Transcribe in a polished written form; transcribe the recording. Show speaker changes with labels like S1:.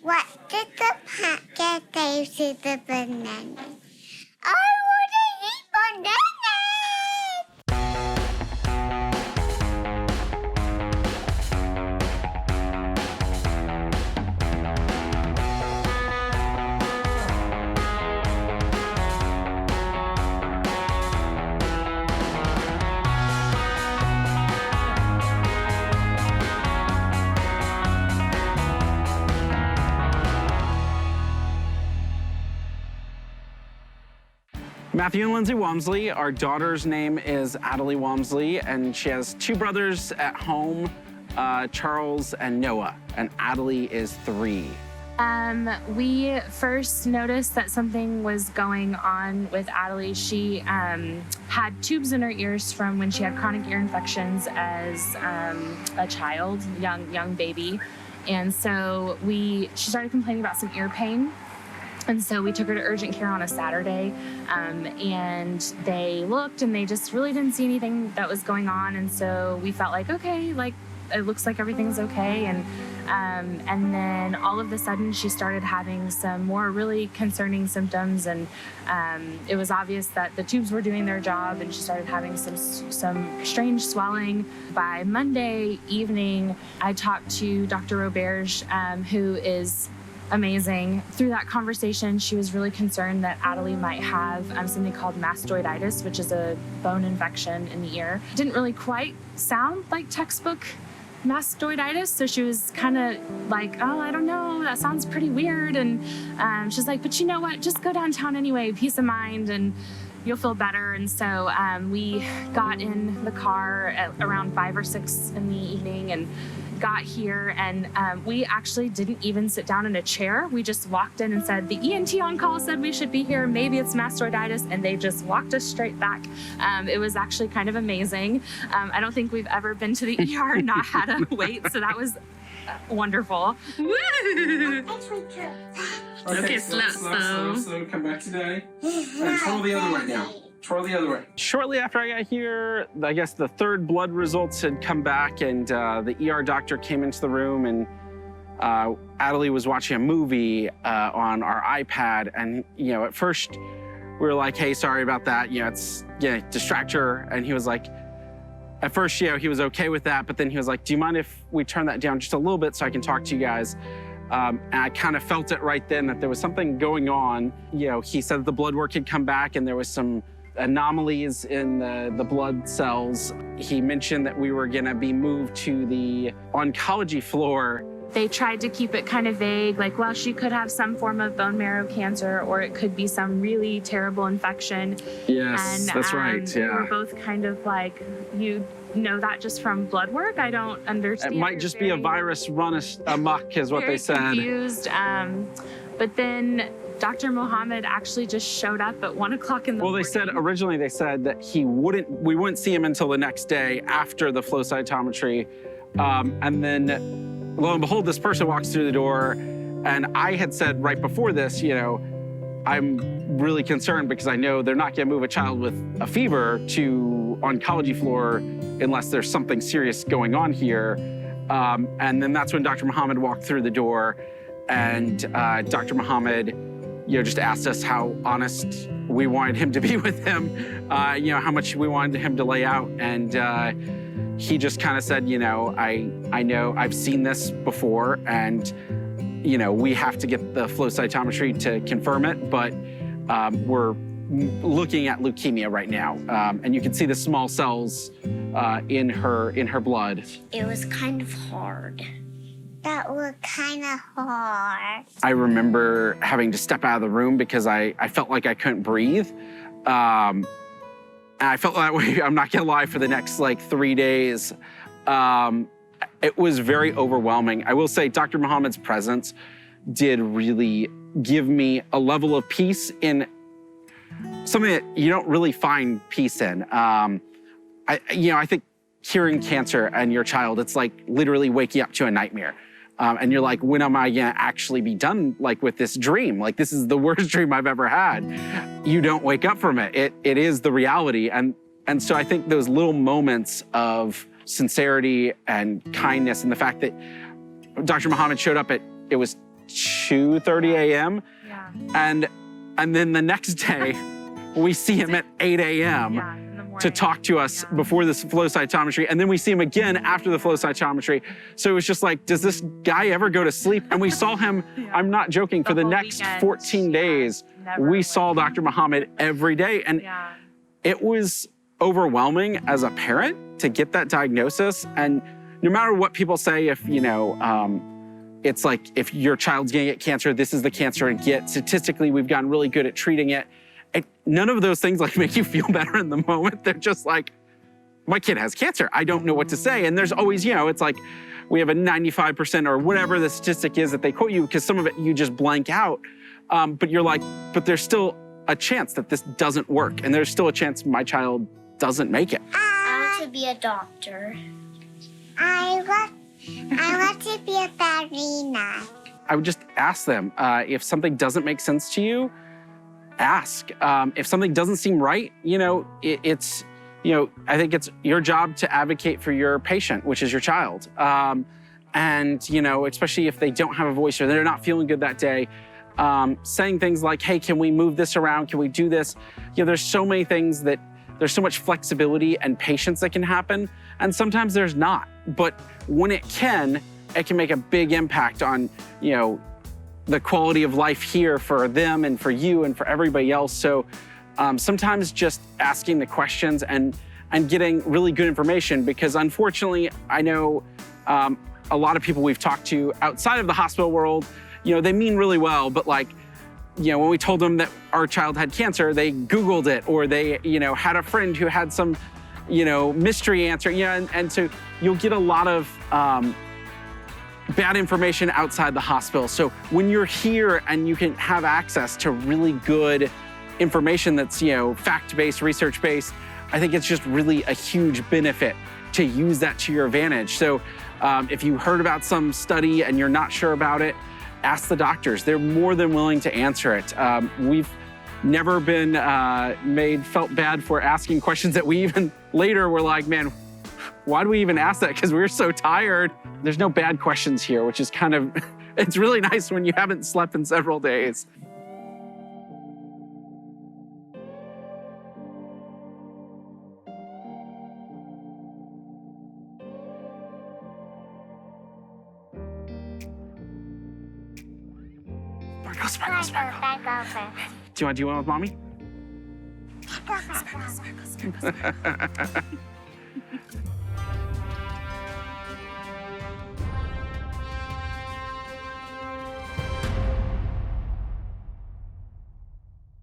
S1: What did the packet say to the banana? I want to eat bananas!
S2: Matthew and Lindsay Walmsley. Our daughter's name is Addie Walmsley, and she has 2 brothers at home, Charles and Noah, and Addie is 3.
S3: We first noticed that something was going on with Addie. She had tubes in her ears from when she had chronic ear infections as a child, young baby. And so she started complaining about some ear pain. And so we took her to urgent care on a Saturday, and they looked and they just really didn't see anything that was going on. And so we felt like, okay, like it looks like everything's okay. And then all of a sudden she started having some more really concerning symptoms, and it was obvious that the tubes were doing their job, and she started having some strange swelling. By Monday evening, I talked to Dr. Roberge, who is amazing. Through that conversation, she was really concerned that Addie might have something called mastoiditis, which is a bone infection in the ear. Didn't really quite sound like textbook mastoiditis, so she was kind of like, oh, I don't know, that sounds pretty weird. And she's like, but you know what, just go downtown anyway, peace of mind, and you'll feel better. And so we got in the car at around 5 or 6 in the evening and got here, and we actually didn't even sit down in a chair. We just walked in and said, the ENT on call said we should be here, maybe it's mastoiditis, and they just walked us straight back. It was actually kind of amazing. I don't think we've ever been to the ER and not had a wait, so that was wonderful.
S4: Okay, slow. Come back today. And twirl the other way now. Twirl the other way.
S2: Shortly after I got here, I guess the 3rd blood results had come back, and the ER doctor came into the room, and Addie was watching a movie on our iPad, and at first we were like, hey, sorry about that, it's distract her. And he was like, at first, he was okay with that, but then he was like, do you mind if we turn that down just a little bit so I can talk to you guys? And I kind of felt it right then that there was something going on. He said that the blood work had come back and there was some anomalies in the blood cells. He mentioned that we were gonna be moved to the oncology floor.
S3: They tried to keep it kind of vague, like, well, she could have some form of bone marrow cancer, or it could be some really terrible infection.
S2: Yes,
S3: and,
S2: that's right,
S3: We were both kind of like, you know that just from blood work? I don't understand.
S2: It might just be a virus run amok is what they said.
S3: Confused. But then Dr. Mohammed actually just showed up at 1 o'clock in the morning.
S2: Well, originally they said that we wouldn't see him until the next day after the flow cytometry. And then lo and behold, this person walks through the door, and I had said right before this, I'm really concerned because I know they're not gonna move a child with a fever to oncology floor unless there's something serious going on here. And then that's when Dr. Mohammed walked through the door, and Dr. Mohammed just asked us how honest we wanted him to be with him, how much we wanted him to lay out. And he just kind of said, I know I've seen this before, and, we have to get the flow cytometry to confirm it, but we're looking at leukemia right now. And you can see the small cells in her blood.
S1: It was kind of hard. That was kind of hard.
S2: I remember having to step out of the room because I felt like I couldn't breathe. And I felt that way, I'm not gonna lie, for the next 3 days. It was very overwhelming. I will say Dr. Mohammed's presence did really give me a level of peace in something that you don't really find peace in. I think curing cancer in your child, it's like literally waking up to a nightmare. And you're like, when am I gonna actually be done with this dream? This is the worst dream I've ever had. You don't wake up from it. It is the reality. And so I think those little moments of sincerity and kindness, and the fact that Dr. Mohammed showed up it was 2:30 a.m.
S3: Yeah.
S2: And then the next day, we see him at 8 a.m.
S3: Yeah, in the morning.
S2: to talk to us before this flow cytometry. And then we see him again after the flow cytometry. So it was just like, does this guy ever go to sleep? And we saw him, I'm not joking, for the
S3: whole
S2: next
S3: weekend.
S2: 14 days,
S3: Never
S2: we
S3: went
S2: saw
S3: home.
S2: Dr. Muhammad every day. And
S3: Yeah.
S2: it was overwhelming as a parent to get that diagnosis. And no matter what people say, if, it's like, if your child's gonna get cancer, this is the cancer to get. Statistically, we've gotten really good at treating it. None of those things like make you feel better in the moment. They're just like, my kid has cancer. I don't know what to say. And there's always, it's like, we have a 95% or whatever the statistic is that they quote you, because some of it you just blank out. But you're like, but there's still a chance that this doesn't work. And there's still a chance my child doesn't make it.
S1: I want to be a doctor. I want to be a ballerina.
S2: I would just ask them, if something doesn't make sense to you, ask. If something doesn't seem right, it's, I think it's your job to advocate for your patient, which is your child. And, especially if they don't have a voice or they're not feeling good that day, saying things like, hey, can we move this around? Can we do this? There's so many things that, there's so much flexibility and patience that can happen. And sometimes there's not. But when it can make a big impact on, the quality of life here for them and for you and for everybody else. So sometimes just asking the questions and getting really good information, because unfortunately, I know a lot of people we've talked to outside of the hospital world, they mean really well, but like, when we told them that our child had cancer, they Googled it, or they, had a friend who had some, mystery answer. And so you'll get a lot of bad information outside the hospital. So when you're here and you can have access to really good information that's, fact-based, research-based, I think it's just really a huge benefit to use that to your advantage. So if you heard about some study and you're not sure about it, ask the doctors. They're more than willing to answer it. We've never been felt bad for asking questions that we even later were like, man, why do we even ask that? Because we were so tired. There's no bad questions here, which is kind of, it's really nice when you haven't slept in several days. Sparkle, sparkle, sparkle. Do you want to do one with mommy?
S1: Sparkle, sparkle, sparkle, sparkle.